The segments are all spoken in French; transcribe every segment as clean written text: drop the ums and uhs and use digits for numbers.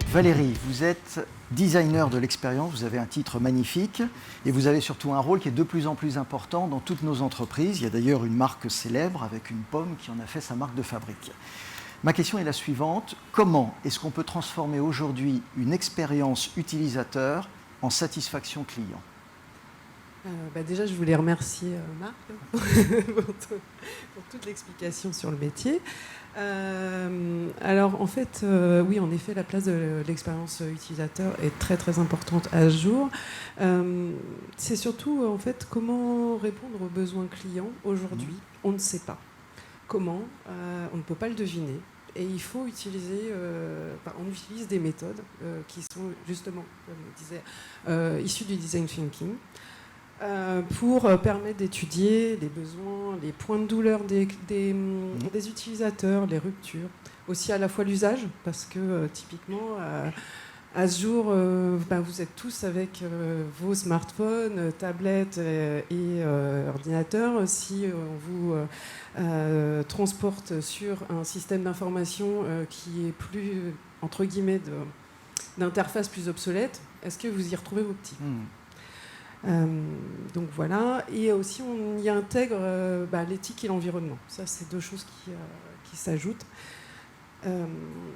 Valérie, vous êtes designer de l'expérience, vous avez un titre magnifique et vous avez surtout un rôle qui est de plus en plus important dans toutes nos entreprises. Il y a d'ailleurs une marque célèbre avec une pomme qui en a fait sa marque de fabrique. Ma question est la suivante. Comment est-ce qu'on peut transformer aujourd'hui une expérience utilisateur en satisfaction client ? Déjà, je voulais remercier Marc pour toute l'explication sur le métier. Alors, en fait, oui, en effet, la place de l'expérience utilisateur est très, très importante à ce jour. C'est surtout, en fait, comment répondre aux besoins clients aujourd'hui. On ne sait pas. Comment on ne peut pas le deviner. Et il faut utiliser, on utilise des méthodes qui sont justement, comme je disais, issues du design thinking. Pour permettre d'étudier les besoins, les points de douleur des utilisateurs, les ruptures, aussi à la fois l'usage, parce que typiquement, à ce jour, vous êtes tous avec vos smartphones, tablettes et ordinateurs. Si on vous transporte sur un système d'information qui est plus, entre guillemets, d'interface plus obsolète, est-ce que vous y retrouvez vos petits ? Donc voilà, et aussi on y intègre l'éthique et l'environnement. Ça, c'est deux choses qui s'ajoutent.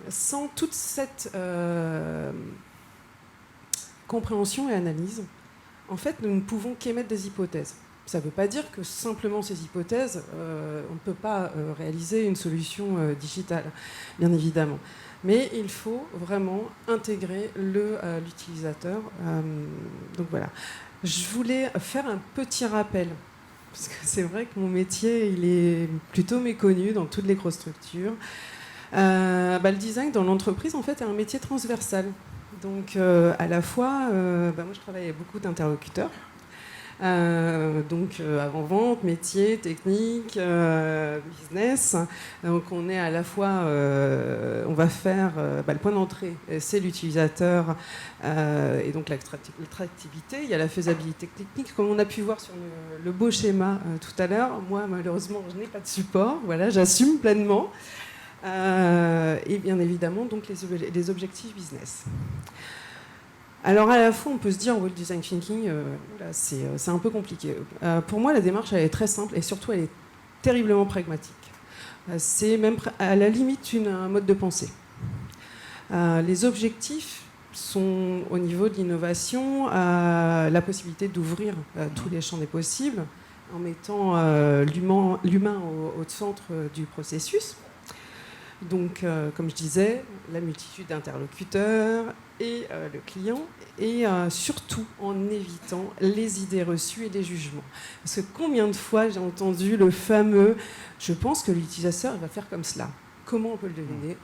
Sans toute cette compréhension et analyse, en fait, nous ne pouvons qu'émettre des hypothèses. Ça ne veut pas dire que simplement ces hypothèses, on ne peut pas réaliser une solution digitale, bien évidemment. Mais il faut vraiment intégrer l'utilisateur. Donc voilà. Je voulais faire un petit rappel, parce que c'est vrai que mon métier, il est plutôt méconnu dans toutes les grosses structures. Le design dans l'entreprise, en fait, est un métier transversal. Donc, à la fois, moi, je travaille avec beaucoup d'interlocuteurs. Avant-vente, métier, technique, business. Donc on est à la fois, on va faire le point d'entrée, c'est l'utilisateur et donc l'attractivité. Il y a la faisabilité technique, comme on a pu voir sur le beau schéma tout à l'heure. Moi, malheureusement, je n'ai pas de support. Voilà, j'assume pleinement. Et bien évidemment, donc les objectifs business. Alors à la fois, on peut se dire, le design thinking, c'est un peu compliqué. Pour moi, la démarche, elle est très simple et surtout, elle est terriblement pragmatique. C'est même à la limite un mode de pensée. Les objectifs sont au niveau de l'innovation, la possibilité d'ouvrir tous les champs des possibles en mettant l'humain au centre du processus. Donc, comme je disais, la multitude d'interlocuteurs et le client, et surtout en évitant les idées reçues et les jugements. Parce que combien de fois j'ai entendu le fameux « je pense que l'utilisateur va faire comme cela ». Comment on peut le deviner ?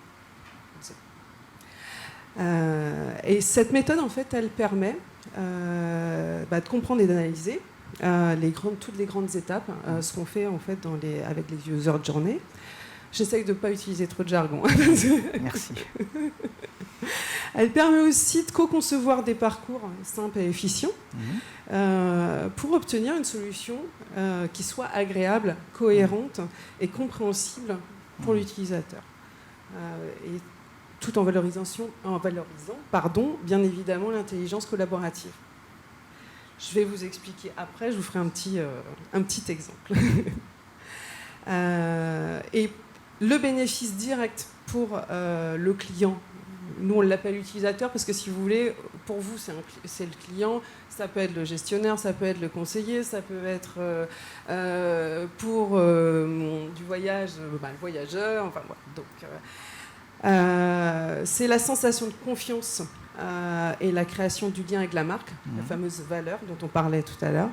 Et cette méthode, en fait, elle permet de comprendre et d'analyser toutes les grandes étapes, ce qu'on fait en fait avec les user journey. J'essaye de ne pas utiliser trop de jargon. Merci. Elle permet aussi de co-concevoir des parcours simples et efficients pour obtenir une solution qui soit agréable, cohérente et compréhensible pour l'utilisateur. Et tout en valorisant, bien évidemment, l'intelligence collaborative. Je vais vous expliquer après, je vous ferai un petit exemple. Et le bénéfice direct pour le client, nous on l'appelle utilisateur parce que si vous voulez, pour vous c'est le client, ça peut être le gestionnaire, ça peut être le conseiller, ça peut être pour du voyage, le voyageur, enfin voilà. Donc c'est la sensation de confiance et la création du lien avec la marque, la fameuse valeur dont on parlait tout à l'heure,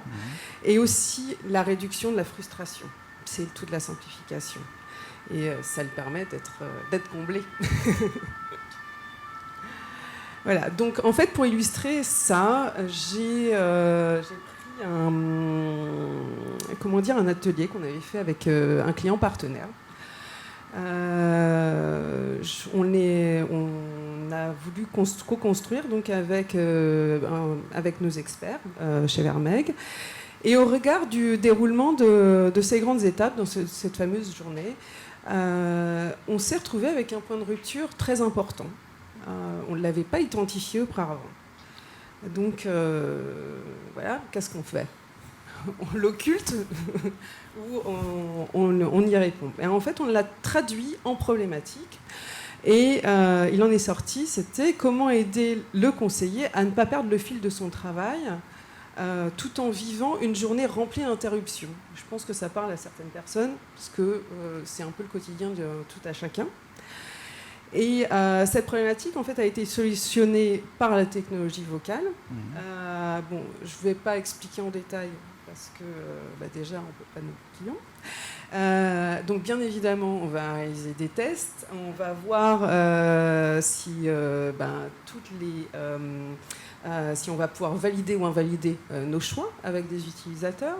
et aussi la réduction de la frustration. C'est toute la simplification. Et ça le permet d'être comblé. Voilà, donc en fait, pour illustrer ça, j'ai pris un atelier qu'on avait fait avec un client partenaire. On a voulu co-construire donc avec nos experts chez Vermeeg. Et au regard du déroulement de ces grandes étapes dans cette fameuse journée, on s'est retrouvé avec un point de rupture très important. on ne l'avait pas identifié auparavant. Donc, voilà, qu'est-ce qu'on fait? On l'occulte ou on y répond? Et en fait, on l'a traduit en problématique. Et il en est sorti, c'était comment aider le conseiller à ne pas perdre le fil de son travail tout en vivant une journée remplie d'interruptions. Je pense que ça parle à certaines personnes, parce que c'est un peu le quotidien de tout à chacun. Et cette problématique, en fait, a été solutionnée par la technologie vocale. Bon, je ne vais pas expliquer en détail, parce que déjà, on ne peut pas nos clients. Donc, bien évidemment, on va réaliser des tests. On va voir si si on va pouvoir valider ou invalider nos choix avec des utilisateurs,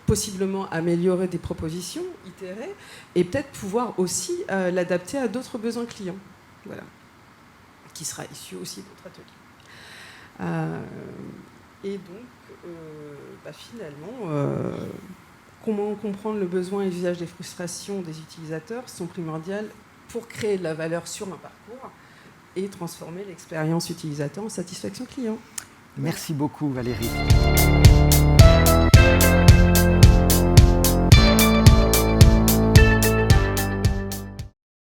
possiblement améliorer des propositions, itérer, et peut-être pouvoir aussi l'adapter à d'autres besoins clients, voilà, qui sera issu aussi de notre atelier. Et donc, finalement, comment comprendre le besoin et l'usage des frustrations des utilisateurs sont primordiales pour créer de la valeur sur un parcours et transformer l'expérience utilisateur en satisfaction client. Merci beaucoup Valérie.